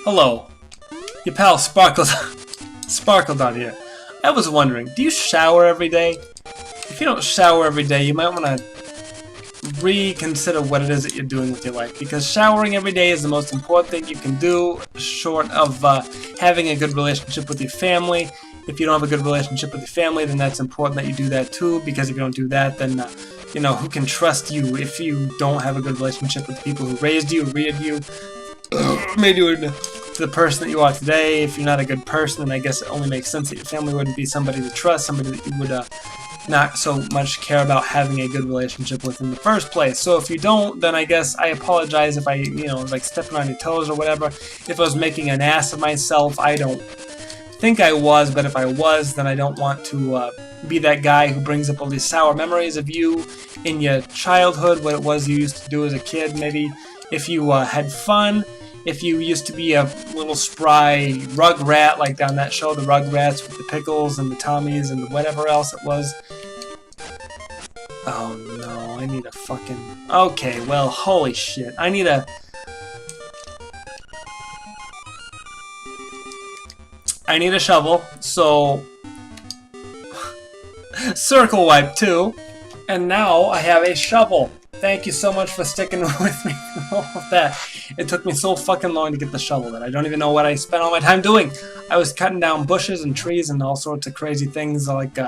Hello, your pal SparkleDart here. I was wondering, do you shower every day? If you don't shower every day, you might want to reconsider what it is that you're doing with your life, because showering every day is the most important thing you can do, short of having a good relationship with your family. If you don't have a good relationship with your family, then that's important that you do that too, because if you don't do that, then you know, who can trust you if you don't have a good relationship with the people who raised you, reared you, made you the person that you are today. If you're not a good person, then I guess it only makes sense that your family wouldn't be somebody to trust, somebody that you would not so much care about having a good relationship with in the first place. So if you don't, then I guess I apologize if I, you know, like stepping on your toes or whatever. If I was making an ass of myself, I don't think I was, but if I was, then I don't want to be that guy who brings up all these sour memories of you in your childhood, what it was you used to do as a kid. Maybe if you had fun, if you used to be a little spry rugrat, like on that show, the Rugrats, with the Pickles and the Tommies and whatever else it was. Oh no, I need a fucking... Okay, well, holy shit. I need a shovel, so... Circle wipe too. And now I have a shovel. Thank you so much for sticking with me for all of that. It took me so fucking long to get the shovel that I don't even know what I spent all my time doing. I was cutting down bushes and trees and all sorts of crazy things like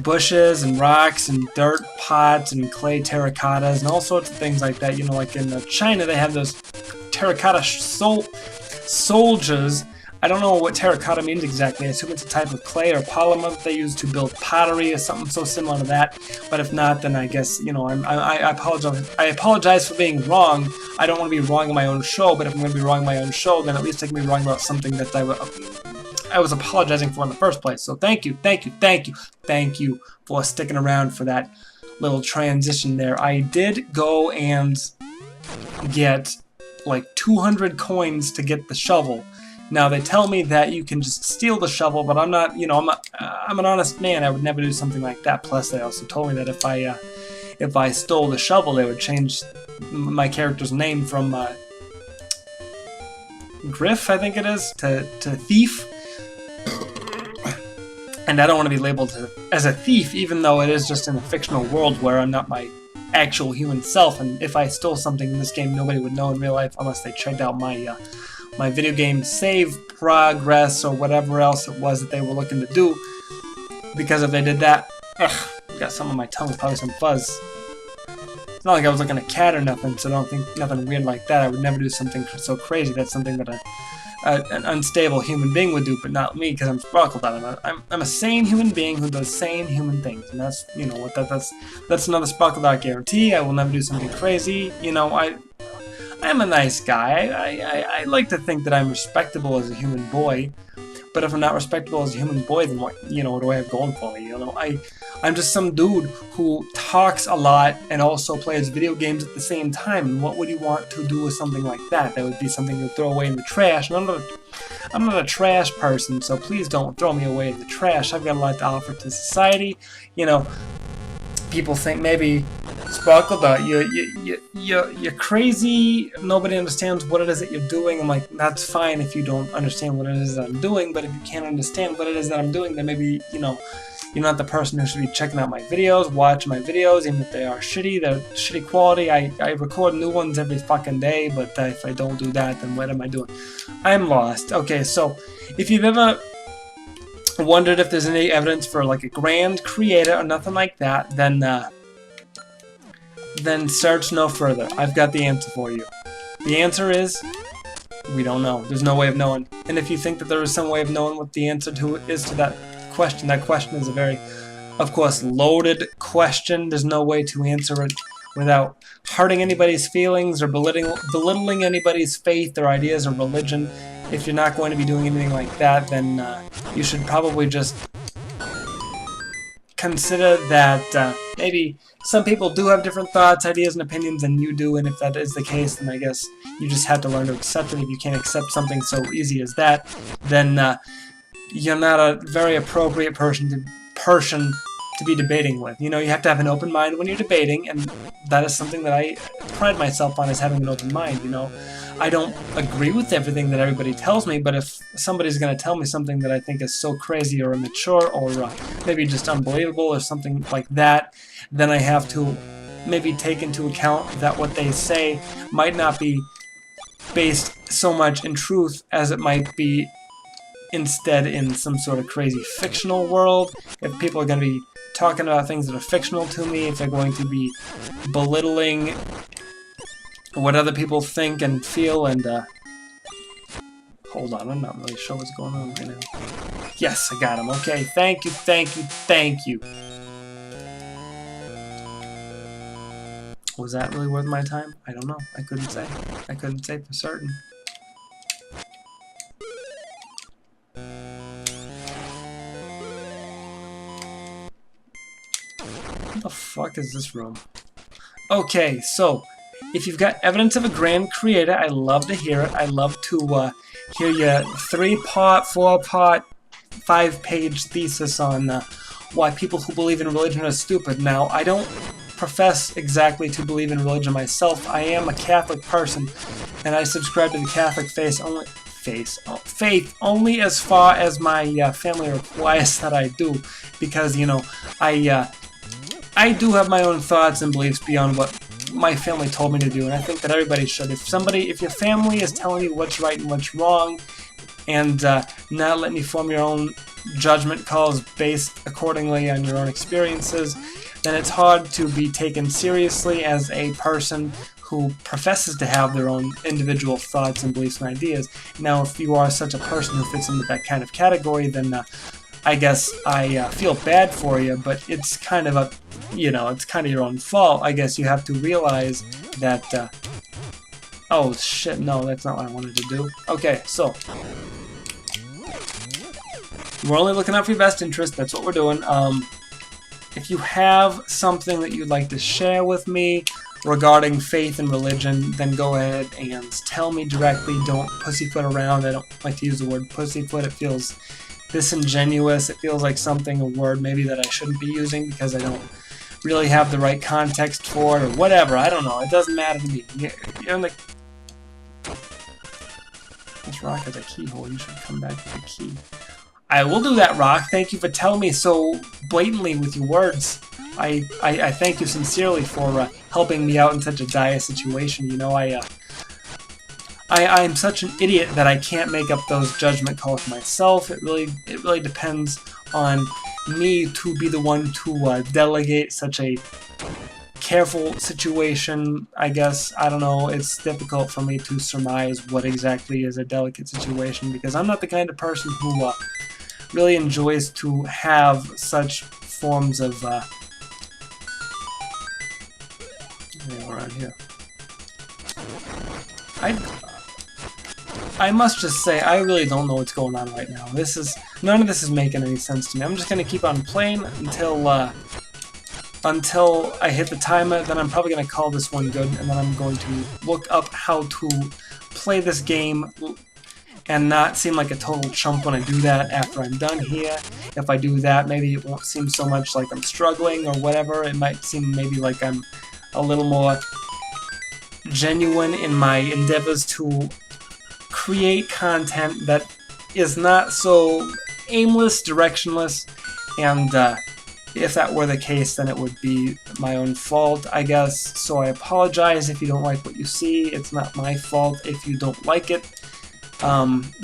bushes and rocks and dirt pots and clay terracottas and all sorts of things like that. You know, like in China they have those terracotta soldiers. I don't know what terracotta means exactly. I assume it's a type of clay or polymer that they use to build pottery or something so similar to that. But if not, then I guess, you know, I apologize. I apologize for being wrong. I don't want to be wrong on my own show, but if I'm going to be wrong on my own show, then at least I can be wrong about something that I was apologizing for in the first place. So thank you for sticking around for that little transition there. I did go and get like 200 coins to get the shovel. Now they tell me that you can just steal the shovel, but I'm not, you know, I'm an honest man. I would never do something like that. Plus, they also told me that if I stole the shovel, they would change my character's name from Griff, I think it is, to Thief. And I don't want to be labeled as a thief, even though it is just in a fictional world where I'm not my actual human self. And if I stole something in this game, nobody would know in real life unless they checked out my my video game save progress or whatever else it was that they were looking to do. Because if they did that, ugh, got some on my tongue, probably some fuzz. It's not like I was looking at a cat or nothing, so don't think nothing weird like that. I would never do something so crazy. That's something that an unstable human being would do, but not me, because I'm SparkleDart. I'm a sane human being who does sane human things, and that's, you know, what that's another SparkleDart guarantee. I will never do something crazy. You know, I'm a nice guy. I like to think that I'm respectable as a human boy, but if I'm not respectable as a human boy, then what, you know, what do I have going for me? You know, I'm just some dude who talks a lot and also plays video games at the same time. And what would you want to do with something like that? That would be something to throw away in the trash. And I'm not a trash person, so please don't throw me away in the trash. I've got a lot to offer to society. You know, people think maybe, SparkleDart, you're crazy, nobody understands what it is that you're doing. I'm like, that's fine if you don't understand what it is that I'm doing, but if you can't understand what it is that I'm doing, then maybe, you know, you're not the person who should be checking out my videos, watching my videos, even if they are shitty, they're shitty quality. I record new ones every fucking day, but if I don't do that, then what am I doing? I'm lost. Okay, so if you've ever wondered if there's any evidence for like a grand creator or nothing like that, then search no further. I've got the answer for you. The answer is, we don't know. There's no way of knowing. And if you think that there is some way of knowing what the answer is to that question is a very, of course, loaded question. There's no way to answer it without hurting anybody's feelings or belittling anybody's faith or ideas or religion. If you're not going to be doing anything like that, then you should probably just consider that maybe some people do have different thoughts, ideas, and opinions than you do, and if that is the case, then I guess you just have to learn to accept it. If you can't accept something so easy as that, then you're not a very appropriate person to be debating with. You know, you have to have an open mind when you're debating, and that is something that I pride myself on, is having an open mind, you know. I don't agree with everything that everybody tells me, but if somebody's going to tell me something that I think is so crazy or immature or maybe just unbelievable or something like that, then I have to maybe take into account that what they say might not be based so much in truth as it might be instead in some sort of crazy fictional world. If people are going to be talking about things that are fictional to me, if they're going to be belittling what other people think and feel, and hold on, I'm not really sure what's going on right now. Yes, I got him. Okay, thank you, thank you, thank you. Was that really worth my time? I don't know. I couldn't say. I couldn't say for certain. What the fuck is this room? Okay, so if you've got evidence of a grand creator, I love to hear it. I love to hear your 3-part, 4-part, 5-page thesis on why people who believe in religion are stupid. Now, I don't profess exactly to believe in religion myself. I am a Catholic person, and I subscribe to the Catholic faith only as far as my family requires that I do, because, you know, I do have my own thoughts and beliefs beyond what my family told me to do, and I think that everybody should. If your family is telling you what's right and what's wrong, and not letting you form your own judgment calls based accordingly on your own experiences, then it's hard to be taken seriously as a person who professes to have their own individual thoughts and beliefs and ideas. Now, if you are such a person who fits into that kind of category, then I guess I feel bad for you, but it's kind of it's kind of your own fault. I guess you have to realize that, oh shit, no, that's not what I wanted to do. Okay, so, we're only looking out for your best interest, that's what we're doing. If you have something that you'd like to share with me regarding faith and religion, then go ahead and tell me directly. Don't pussyfoot around. I don't like to use the word pussyfoot. It feels disingenuous. It feels like a word maybe that I shouldn't be using because I don't really have the right context for it or whatever. I don't know. It doesn't matter to me. You're in the... This rock has a keyhole. You should come back with the key. I will do that, Rock. Thank you for telling me so blatantly with your words. I thank you sincerely for helping me out in such a dire situation. You know, I'm such an idiot that I can't make up those judgment calls myself. It really depends on me to be the one to delegate such a careful situation, I guess. I don't know. It's difficult for me to surmise what exactly is a delicate situation because I'm not the kind of person who really enjoys to have such forms of around here. I must just say, I really don't know what's going on right now. None of this is making any sense to me. I'm just gonna keep on playing until I hit the timer. Then I'm probably gonna call this one good, and then I'm going to look up how to play this game and not seem like a total chump when I do that after I'm done here. If I do that, maybe it won't seem so much like I'm struggling or whatever. It might seem maybe like I'm a little more genuine in my endeavors to create content that is not so aimless, directionless, and if that were the case, then it would be my own fault, I guess. So I apologize if you don't like what you see. It's not my fault if you don't like it,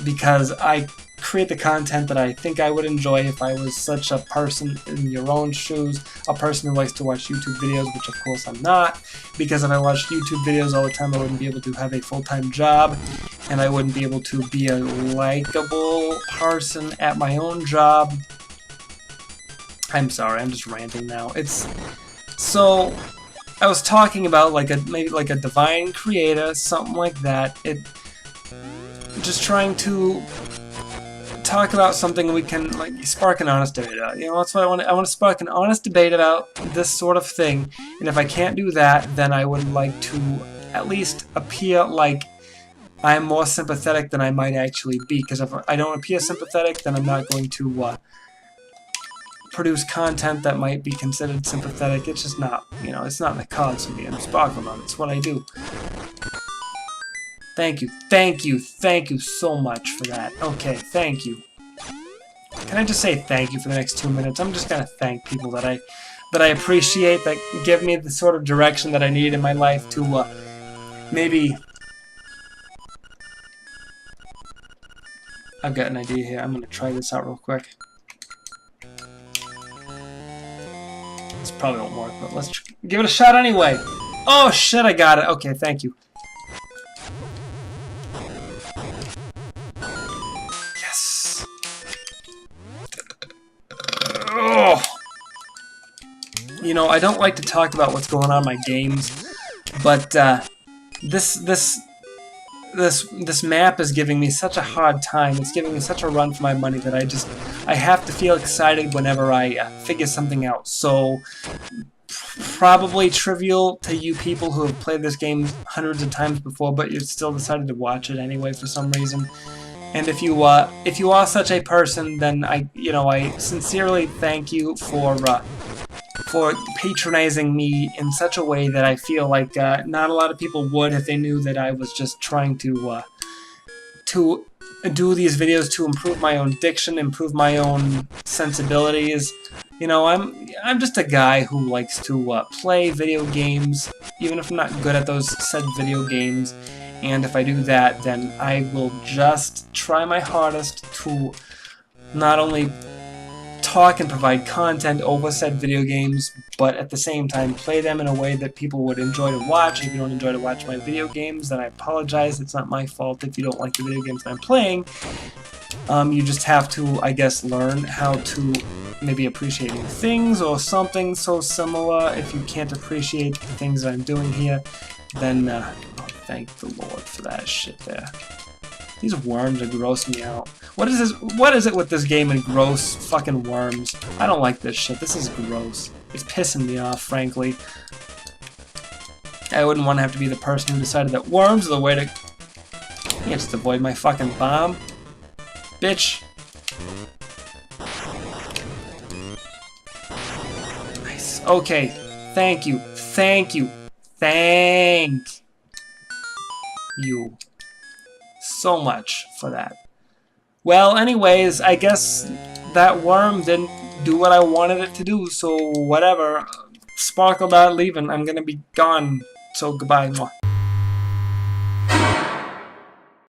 because I create the content that I think I would enjoy if I was such a person in your own shoes, a person who likes to watch YouTube videos, which of course I'm not, because if I watched YouTube videos all the time, I wouldn't be able to have a full-time job, and I wouldn't be able to be a likable person at my own job. I'm sorry, I'm just ranting now. So I was talking about maybe like a divine creator, something like that. Just trying to talk about something we can spark an honest debate about. You know, that's what I want. I want to spark an honest debate about this sort of thing. And if I can't do that, then I would like to at least appear like I'm more sympathetic than I might actually be. Because if I don't appear sympathetic, then I'm not going to produce content that might be considered sympathetic. It's just not, you know, it's not in the cards for me. I'm SparkleDart. It's what I do. Thank you so much for that. Okay, thank you. Can I just say thank you for the next 2 minutes? I'm just gonna thank people that I appreciate, that give me the sort of direction that I need in my life to maybe. I've got an idea here. I'm gonna try this out real quick. This probably won't work, but let's give it a shot anyway. Oh shit, I got it. Okay, thank you. Yes. Oh. You know, I don't like to talk about what's going on in my games, but this map is giving me such a hard time. It's giving me such a run for my money that I have to feel excited whenever I figure something out. So probably trivial to you people who have played this game hundreds of times before, but you still decided to watch it anyway for some reason. And if you are such a person, then I sincerely thank you for patronizing me in such a way that I feel like not a lot of people would if they knew that I was just trying to do these videos to improve my own diction, improve my own sensibilities. You know, I'm just a guy who likes to play video games, even if I'm not good at those said video games. And if I do that, then I will just try my hardest to not only talk and provide content over said video games, but at the same time play them in a way that people would enjoy to watch. If you don't enjoy to watch my video games, then I apologize. It's not my fault if you don't like the video games that I'm playing. You just have to, I guess, learn how to maybe appreciate new things or something so similar. If you can't appreciate the things that I'm doing here, then thank the Lord for that shit there. These worms are grossing me out. What is this? What is it with this game and gross fucking worms? I don't like this shit. This is gross. It's pissing me off, frankly. I wouldn't want to have to be the person who decided that worms are the way to... Yeah, just avoid my fucking bomb. Bitch. Nice. Okay. Thank you. Thank you. Thank you so much for that. Well, anyways, I guess that worm didn't do what I wanted it to do, so whatever. SparkleDart leaving. I'm gonna be gone, so goodbye. Mwah.